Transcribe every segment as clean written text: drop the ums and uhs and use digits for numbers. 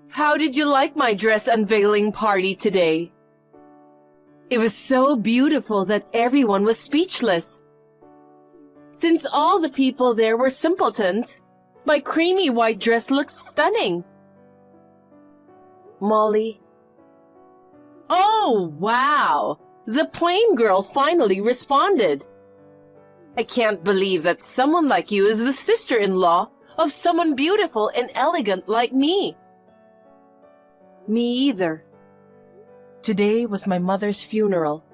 How did you like my dress unveiling party today? It was so beautiful that everyone was speechless. Since all the people there were simpletons, my creamy white dress looks stunning. Molly. Oh, wow! The plain girl finally responded. I can't believe that someone like you is the sister-in-law of someone beautiful and elegant like me. Me either. Today was my mother's funeral.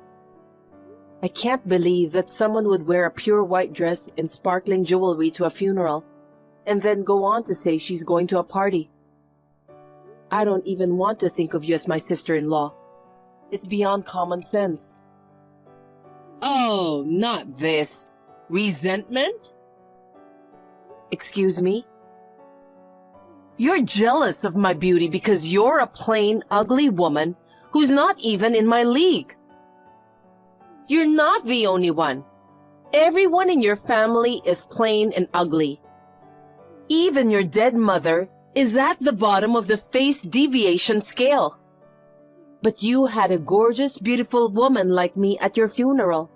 I can't believe that someone would wear a pure white dress and sparkling jewelry to a funeral, and then go on to say she's going to a party. I don't even want to think of you as my sister-in-law. It's beyond common sense. Oh, not this. Resentment? Excuse me? You're jealous of my beauty because you're a plain, ugly woman who's not even in my league. You're not the only one. Everyone in your family is plain and ugly. Even your dead mother is at the bottom of the face deviation scale. But you had a gorgeous, beautiful woman like me at your funeral.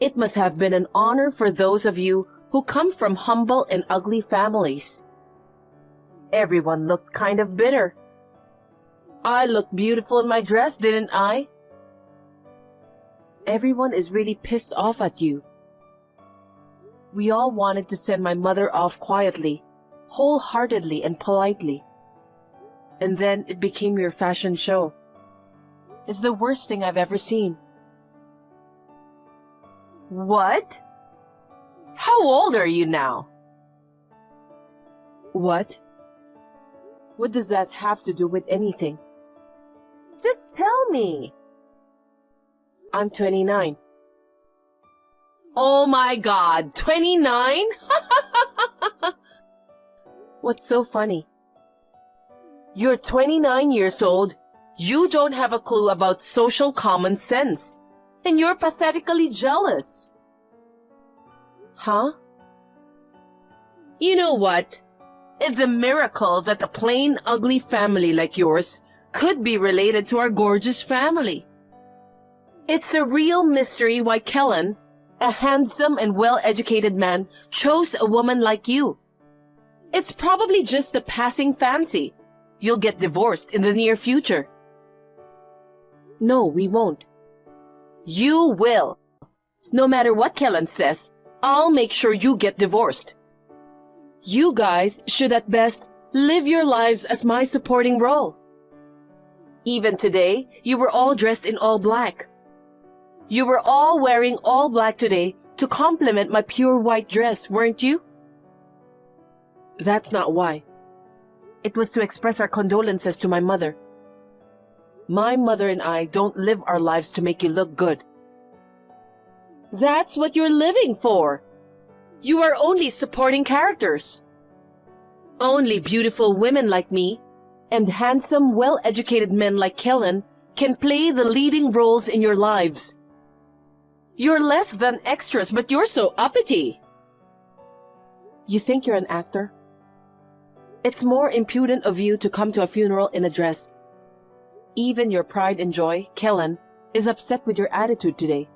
It must have been an honor for those of you who come from humble and ugly families. Everyone looked kind of bitter. I looked beautiful in my dress, didn't I? Everyone is really pissed off at you. We all wanted to send my mother off quietly, wholeheartedly and politely. And then it became your fashion show. It's the worst thing I've ever seen. What? How old are you now? What? What does that have to do with anything? Just tell me. I'm 29. Oh my God, 29? What's so funny? You're 29 years old. You don't have a clue about social common sense. And you're pathetically jealous. Huh? You know what? It's a miracle that a plain, ugly family like yours could be related to our gorgeous family. It's a real mystery why Kellen, a handsome and well-educated man, chose a woman like you. It's probably just a passing fancy. You'll get divorced in the near future. No, we won't. You will. No matter what Kellen says, I'll make sure you get divorced. You guys should at best live your lives as my supporting role. Even today, you were all dressed in all black. You were all wearing all black today to complement my pure white dress, weren't you? That's not why. It was to express our condolences to my mother. My mother and I don't live our lives to make you look good. That's what you're living for. You are only supporting characters. Only beautiful women like me and handsome, well-educated men like Kellen can play the leading roles in your lives. You're less than extras, but you're so uppity. You think you're an actor? It's more impudent of you to come to a funeral in a dress. Even your pride and joy, Kellen, is upset with your attitude today.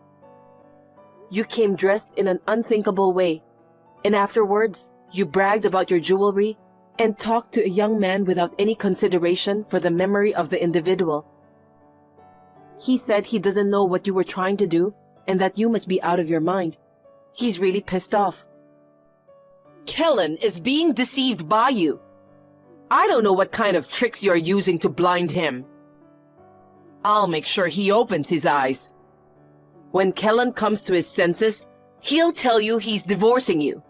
You came dressed in an unthinkable way, and afterwards, you bragged about your jewelry and talked to a young man without any consideration for the memory of the individual. He said he doesn't know what you were trying to do and that you must be out of your mind. He's really pissed off. Kellen is being deceived by you. I don't know what kind of tricks you're using to blind him. I'll make sure he opens his eyes. When Kellen comes to his senses, he'll tell you he's divorcing you.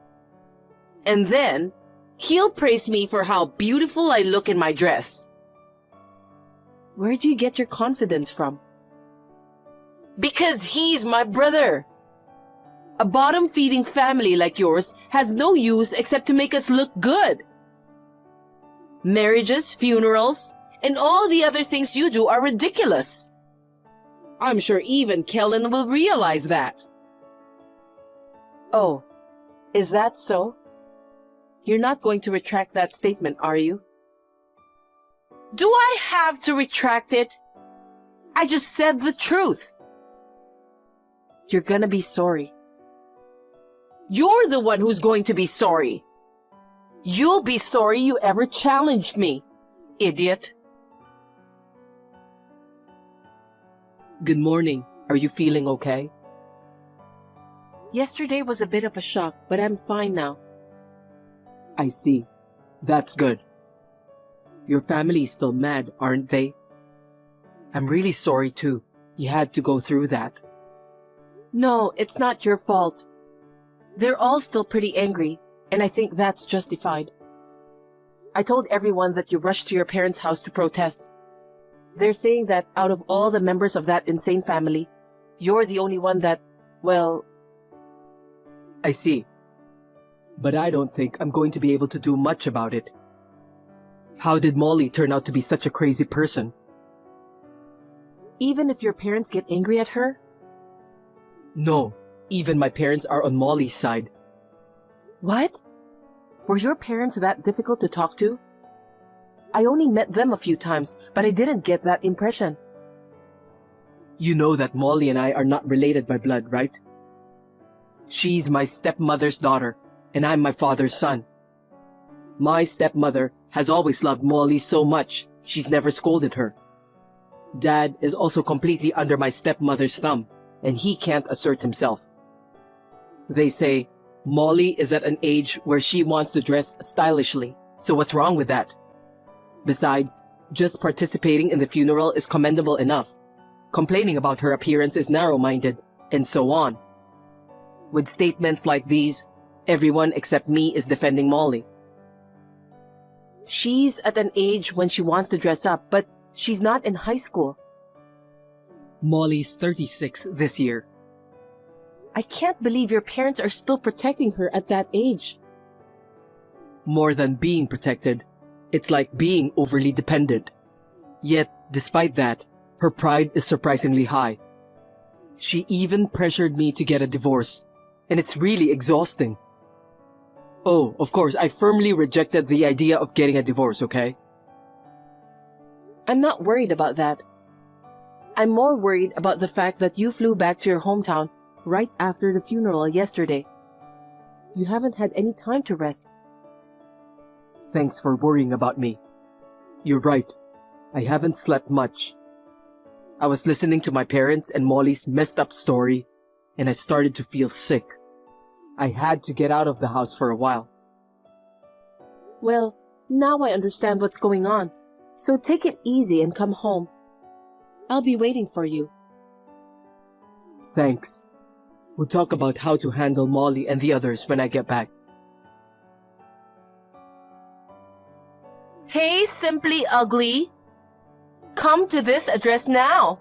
And then, he'll praise me for how beautiful I look in my dress. Where do you get your confidence from? Because he's my brother. A bottom-feeding family like yours has no use except to make us look good. Marriages, funerals, and all the other things you do are ridiculous. I'm sure even Kellen will realize that. Oh, is that so? You're not going to retract that statement, are you? Do I have to retract it? I just said the truth. You're gonna be sorry. You're the one who's going to be sorry. You'll be sorry you ever challenged me, idiot. Good morning. Are you feeling okay? Yesterday was a bit of a shock, but I'm fine now. I see. That's good. Your family's still mad, aren't they? I'm really sorry too. You had to go through that. No, it's not your fault. They're all still pretty angry, and I think that's justified. I told everyone that you rushed to your parents' house to protest. They're saying that out of all the members of that insane family, you're the only one that, well... I see. But I don't think I'm going to be able to do much about it. How did Molly turn out to be such a crazy person? Even if your parents get angry at her? No, even my parents are on Molly's side. What? Were your parents that difficult to talk to? I only met them a few times, but I didn't get that impression. You know that Molly and I are not related by blood, right? She's my stepmother's daughter, and I'm my father's son. My stepmother has always loved Molly so much, she's never scolded her. Dad is also completely under my stepmother's thumb, and he can't assert himself. They say Molly is at an age where she wants to dress stylishly, so what's wrong with that? Besides, just participating in the funeral is commendable enough. Complaining about her appearance is narrow-minded, and so on. With statements like these, everyone except me is defending Molly. She's at an age when she wants to dress up, but she's not in high school. Molly's 36 this year. I can't believe your parents are still protecting her at that age. More than being protected, it's like being overly dependent. Yet, despite that, her pride is surprisingly high. She even pressured me to get a divorce, and it's really exhausting. Oh, of course, I firmly rejected the idea of getting a divorce, okay? I'm not worried about that. I'm more worried about the fact that you flew back to your hometown right after the funeral yesterday. You haven't had any time to rest. Thanks for worrying about me. You're right. I haven't slept much. I was listening to my parents and Molly's messed up story, and I started to feel sick. I had to get out of the house for a while. Well, now I understand what's going on, so take it easy and come home. I'll be waiting for you. Thanks. We'll talk about how to handle Molly and the others when I get back. Hey, Simply Ugly. Come to this address now.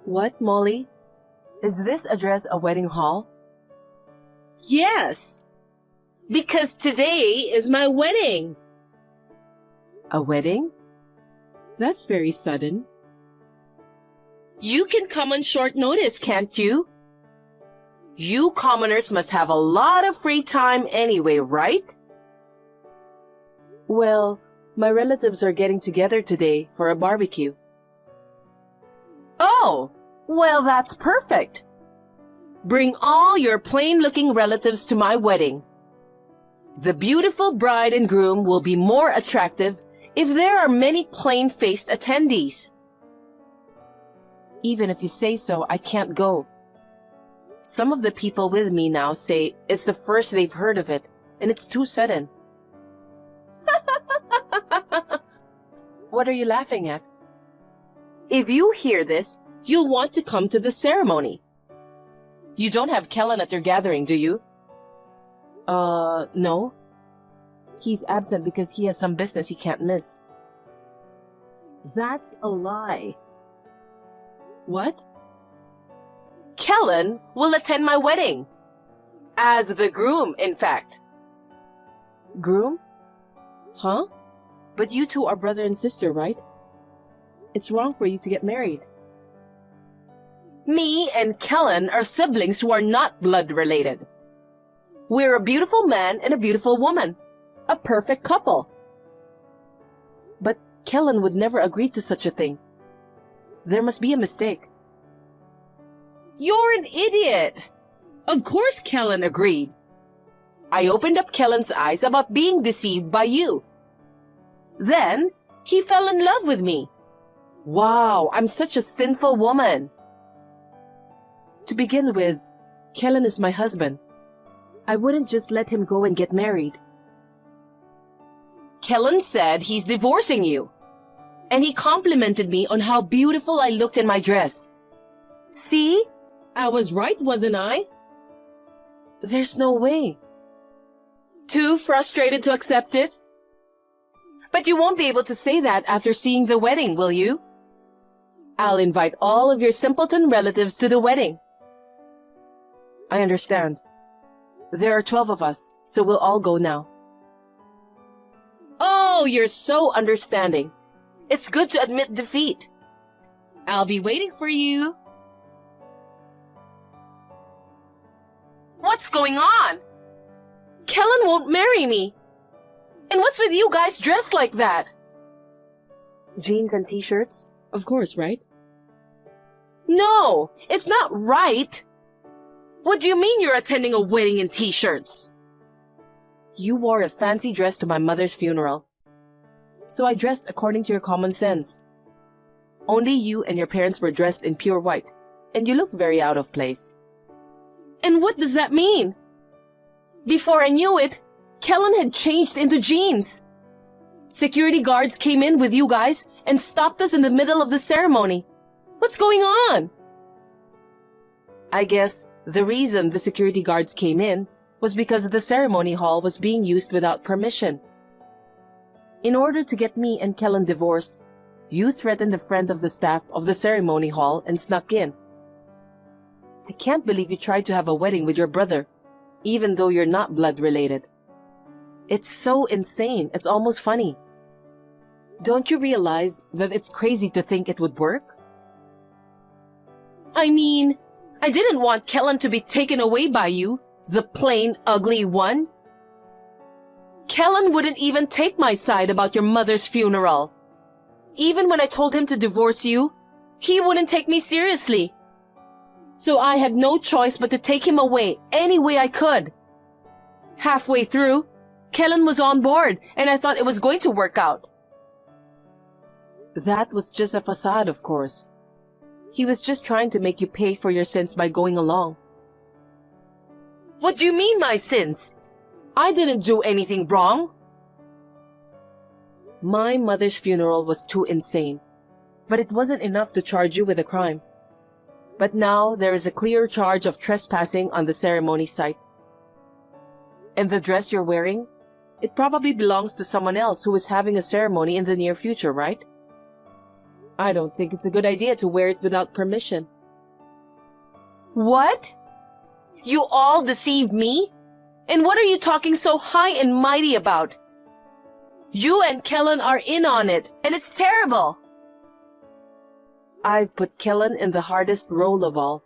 What, Molly? Is this address a wedding hall? Yes, because today is my wedding. A wedding? That's very sudden. You can come on short notice, can't you? You commoners must have a lot of free time anyway, right? Well, my relatives are getting together today for a barbecue. Oh, well, that's perfect. Bring all your plain-looking relatives to my wedding. The beautiful bride and groom will be more attractive if there are many plain-faced attendees. Even if you say so, I can't go. Some of the people with me now say it's the first they've heard of it, and it's too sudden. What are you laughing at? If you hear this, you'll want to come to the ceremony. You don't have Kellen at your gathering, do you? No. He's absent because he has some business he can't miss. That's a lie. What? Kellen will attend my wedding. As the groom, in fact. Groom? Huh? But you two are brother and sister, right? It's wrong for you to get married. Me and Kellen are siblings who are not blood related. We're a beautiful man and a beautiful woman. A perfect couple. But Kellen would never agree to such a thing. There must be a mistake. You're an idiot! Of course Kellen agreed. I opened up Kellen's eyes about being deceived by you. Then, he fell in love with me. Wow, I'm such a sinful woman. To begin with, Kellen is my husband. I wouldn't just let him go and get married. Kellen said he's divorcing you. And he complimented me on how beautiful I looked in my dress. See? I was right, wasn't I? There's no way. Too frustrated to accept it? But you won't be able to say that after seeing the wedding, will you? I'll invite all of your simpleton relatives to the wedding. I understand. There are 12 of us, so we'll all go now. Oh, you're so understanding. It's good to admit defeat. I'll be waiting for you. What's going on? Kellen won't marry me. And what's with you guys dressed like that? Jeans and t-shirts? Of course, right? No, it's not right. What do you mean you're attending a wedding in t-shirts? You wore a fancy dress to my mother's funeral. So I dressed according to your common sense. Only you and your parents were dressed in pure white, and you looked very out of place. And what does that mean? Before I knew it, Kellen had changed into jeans. Security guards came in with you guys and stopped us in the middle of the ceremony. What's going on? I guess the reason the security guards came in was because the ceremony hall was being used without permission. In order to get me and Kellen divorced, you threatened a friend of the staff of the ceremony hall and snuck in. I can't believe you tried to have a wedding with your brother, even though you're not blood related. It's so insane, it's almost funny. Don't you realize that it's crazy to think it would work? I mean, I didn't want Kellen to be taken away by you, the plain, ugly one. Kellen wouldn't even take my side about your mother's funeral. Even when I told him to divorce you, he wouldn't take me seriously. So I had no choice but to take him away any way I could. Halfway through, Kellen was on board, and I thought it was going to work out. That was just a facade, of course. He was just trying to make you pay for your sins by going along. What do you mean, my sins? I didn't do anything wrong. My mother's funeral was too insane, but it wasn't enough to charge you with a crime. But now there is a clear charge of trespassing on the ceremony site. And the dress you're wearing? It probably belongs to someone else who is having a ceremony in the near future, right? I don't think it's a good idea to wear it without permission. What? You all deceived me? And what are you talking so high and mighty about? You and Kellen are in on it, and it's terrible. I've put Kellen in the hardest role of all,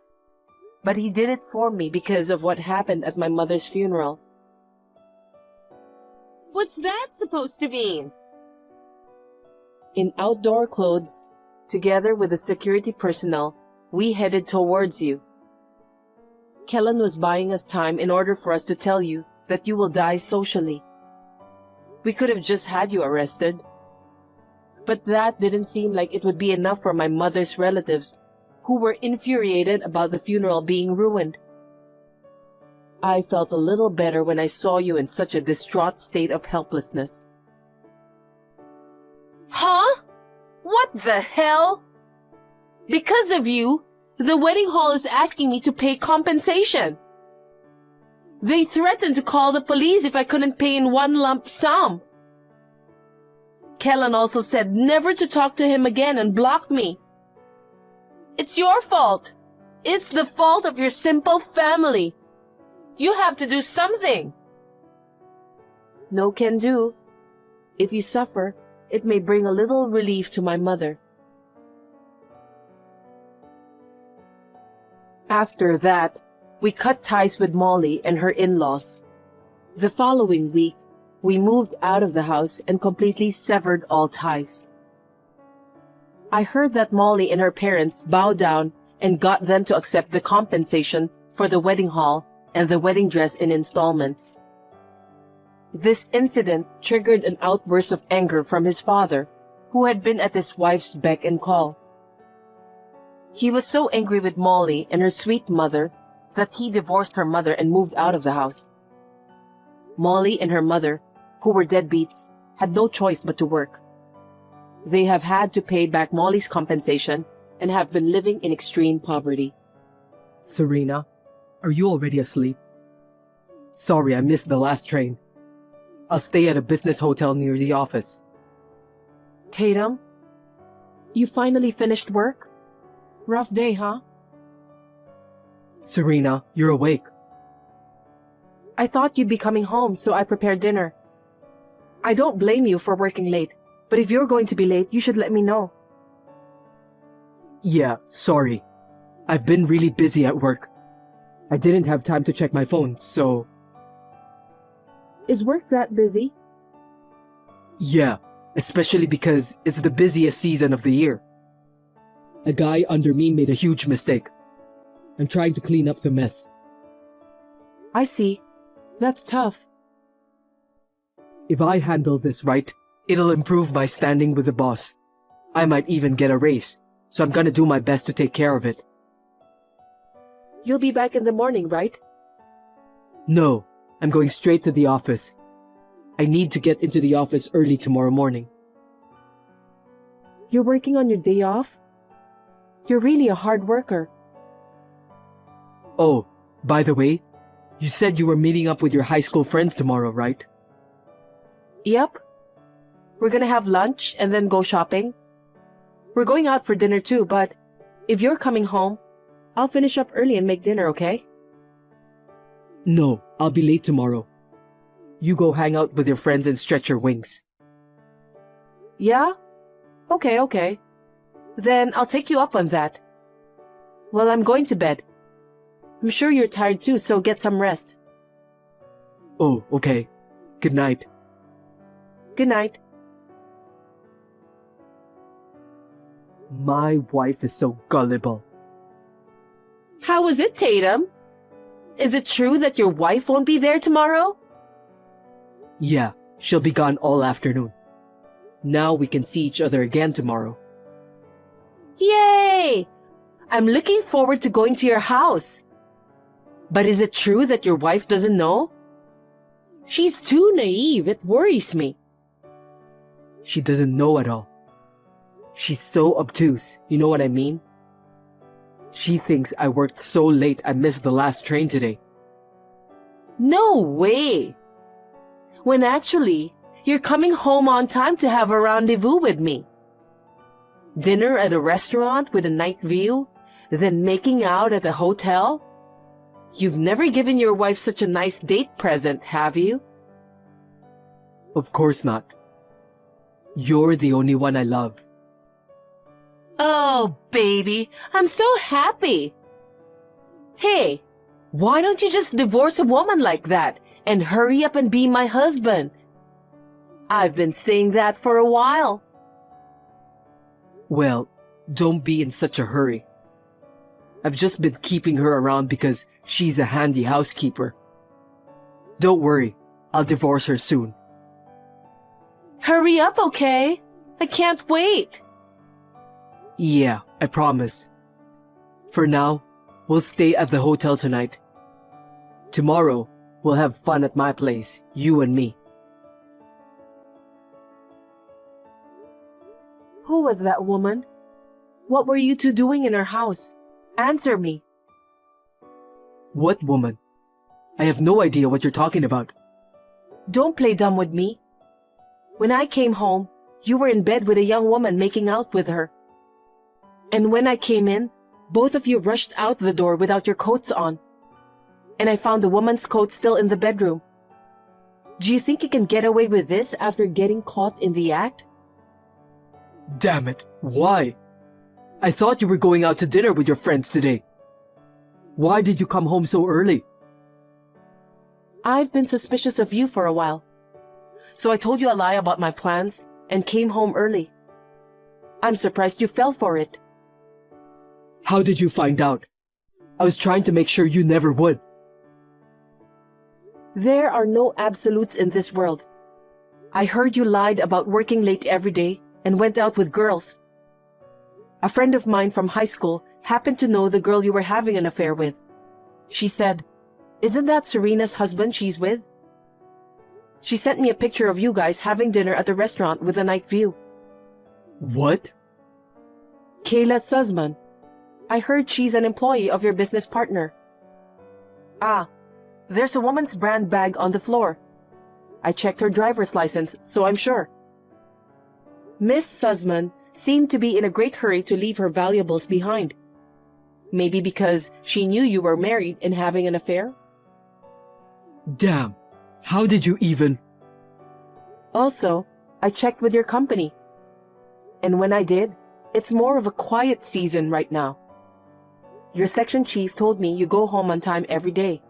but he did it for me because of what happened at my mother's funeral. What's that supposed to mean? In outdoor clothes, together with the security personnel, we headed towards you. Kellen was buying us time in order for us to tell you that you will die socially. We could have just had you arrested. But that didn't seem like it would be enough for my mother's relatives, who were infuriated about the funeral being ruined. I felt a little better when I saw you in such a distraught state of helplessness. Huh? What the hell? Because of you, the wedding hall is asking me to pay compensation. They threatened to call the police if I couldn't pay in one lump sum. Kellen also said never to talk to him again and blocked me. It's your fault. It's the fault of your simple family. You have to do something. No can do. If you suffer, it may bring a little relief to my mother. After that, we cut ties with Molly and her in-laws. The following week, we moved out of the house and completely severed all ties. I heard that Molly and her parents bowed down and got them to accept the compensation for the wedding hall and the wedding dress in installments. This incident triggered an outburst of anger from his father, who had been at his wife's beck and call. He was so angry with Molly and her sweet mother that he divorced her mother and moved out of the house. Molly and her mother, who were deadbeats, had no choice but to work. They have had to pay back Molly's compensation and have been living in extreme poverty. Serena, are you already asleep? Sorry, I missed the last train. I'll stay at a business hotel near the office. Tatum, you finally finished work? Rough day, huh? Serena, you're awake. I thought you'd be coming home, so I prepared dinner. I don't blame you for working late, but if you're going to be late, you should let me know. Yeah, sorry. I've been really busy at work. I didn't have time to check my phone, so... Is work that busy? Yeah, especially because it's the busiest season of the year. A guy under me made a huge mistake. I'm trying to clean up the mess. I see. That's tough. If I handle this right, it'll improve my standing with the boss. I might even get a raise, so I'm gonna do my best to take care of it. You'll be back in the morning, right? No, I'm going straight to the office. I need to get into the office early tomorrow morning. You're working on your day off? You're really a hard worker. Oh, by the way, you said you were meeting up with your high school friends tomorrow, right? Yep. We're gonna have lunch and then go shopping. We're going out for dinner too, but if you're coming home, I'll finish up early and make dinner, okay? No, I'll be late tomorrow. You go hang out with your friends and stretch your wings. Yeah? Okay. Then I'll take you up on that. Well, I'm going to bed. I'm sure you're tired too, so get some rest. Oh, okay. Good night. Good night. My wife is so gullible. How was it, Tatum? Is it true that your wife won't be there tomorrow? Yeah, she'll be gone all afternoon. Now we can see each other again tomorrow. Yay! I'm looking forward to going to your house. But is it true that your wife doesn't know? She's too naive. It worries me. She doesn't know at all. She's so obtuse, you know what I mean? She thinks I worked so late I missed the last train today. No way! When actually, you're coming home on time to have a rendezvous with me. Dinner at a restaurant with a night view, then making out at a hotel? You've never given your wife such a nice date present, have you? Of course not. You're the only one I love. Oh, baby, I'm so happy. Hey, why don't you just divorce a woman like that and hurry up and be my husband? I've been saying that for a while. Well, don't be in such a hurry. I've just been keeping her around because she's a handy housekeeper. Don't worry, I'll divorce her soon. Hurry up, okay? I can't wait. Yeah, I promise. For now, we'll stay at the hotel tonight. Tomorrow, we'll have fun at my place, you and me. Who was that woman? What were you two doing in her house? Answer me. What woman? I have no idea what you're talking about. Don't play dumb with me. When I came home, you were in bed with a young woman making out with her. And when I came in, both of you rushed out the door without your coats on. And I found the woman's coat still in the bedroom. Do you think you can get away with this after getting caught in the act? Damn it, why? I thought you were going out to dinner with your friends today. Why did you come home so early? I've been suspicious of you for a while. So I told you a lie about my plans and came home early. I'm surprised you fell for it. How did you find out? I was trying to make sure you never would. There are no absolutes in this world. I heard you lied about working late every day and went out with girls. A friend of mine from high school happened to know the girl you were having an affair with. She said, "Isn't that Serena's husband she's with?" She sent me a picture of you guys having dinner at a restaurant with a night view. What? Kayla Sussman. I heard she's an employee of your business partner. Ah, there's a woman's brand bag on the floor. I checked her driver's license, so I'm sure. Miss Sussman seemed to be in a great hurry to leave her valuables behind. Maybe because she knew you were married and having an affair? Damn, how did you even... Also, I checked with your company. And when I did, it's more of a quiet season right now. Your section chief told me you go home on time every day.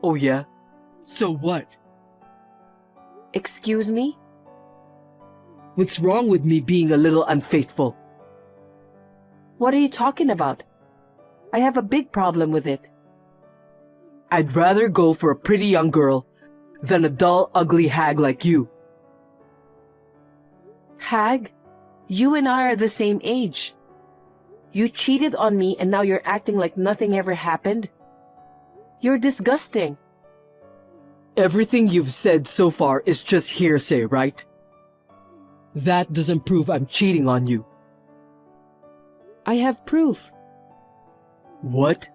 Oh yeah? So what? Excuse me? What's wrong with me being a little unfaithful? What are you talking about? I have a big problem with it. I'd rather go for a pretty young girl than a dull, ugly hag like you. Hag? You and I are the same age. You cheated on me and now you're acting like nothing ever happened? You're disgusting. Everything you've said so far is just hearsay, right? That doesn't prove I'm cheating on you. I have proof. What?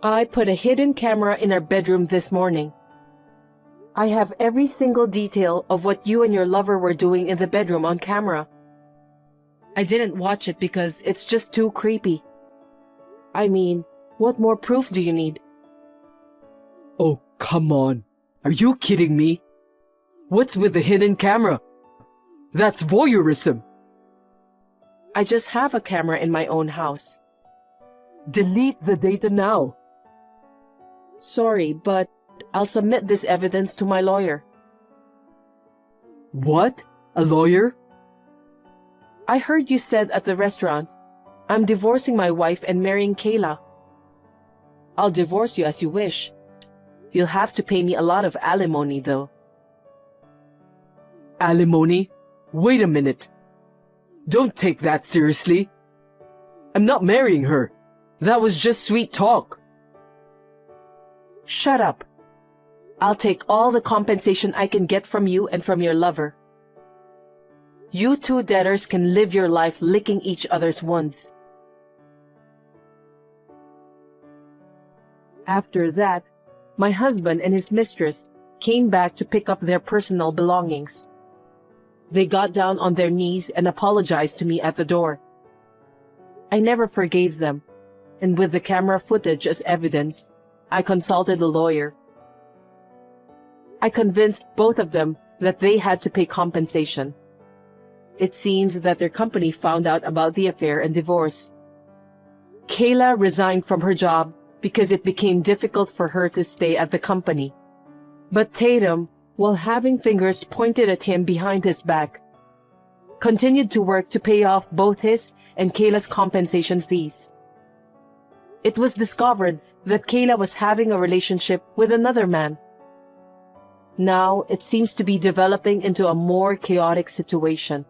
I put a hidden camera in our bedroom this morning. I have every single detail of what you and your lover were doing in the bedroom on camera. I didn't watch it because it's just too creepy. I mean, what more proof do you need? Oh, come on. Are you kidding me? What's with the hidden camera? That's voyeurism. I just have a camera in my own house. Delete the data now. Sorry, but I'll submit this evidence to my lawyer. What? A lawyer? I heard you said at the restaurant, I'm divorcing my wife and marrying Kayla. I'll divorce you as you wish. You'll have to pay me a lot of alimony, though. Alimony? Wait a minute. Don't take that seriously. I'm not marrying her. That was just sweet talk. Shut up. I'll take all the compensation I can get from you and from your lover. You two debtors can live your life licking each other's wounds. After that, my husband and his mistress came back to pick up their personal belongings. They got down on their knees and apologized to me at the door. I never forgave them, and with the camera footage as evidence, I consulted a lawyer. I convinced both of them that they had to pay compensation. It seems that their company found out about the affair and divorce. Kayla resigned from her job because it became difficult for her to stay at the company. But Tatum, while having fingers pointed at him behind his back, continued to work to pay off both his and Kayla's compensation fees. It was discovered that Kayla was having a relationship with another man. Now it seems to be developing into a more chaotic situation.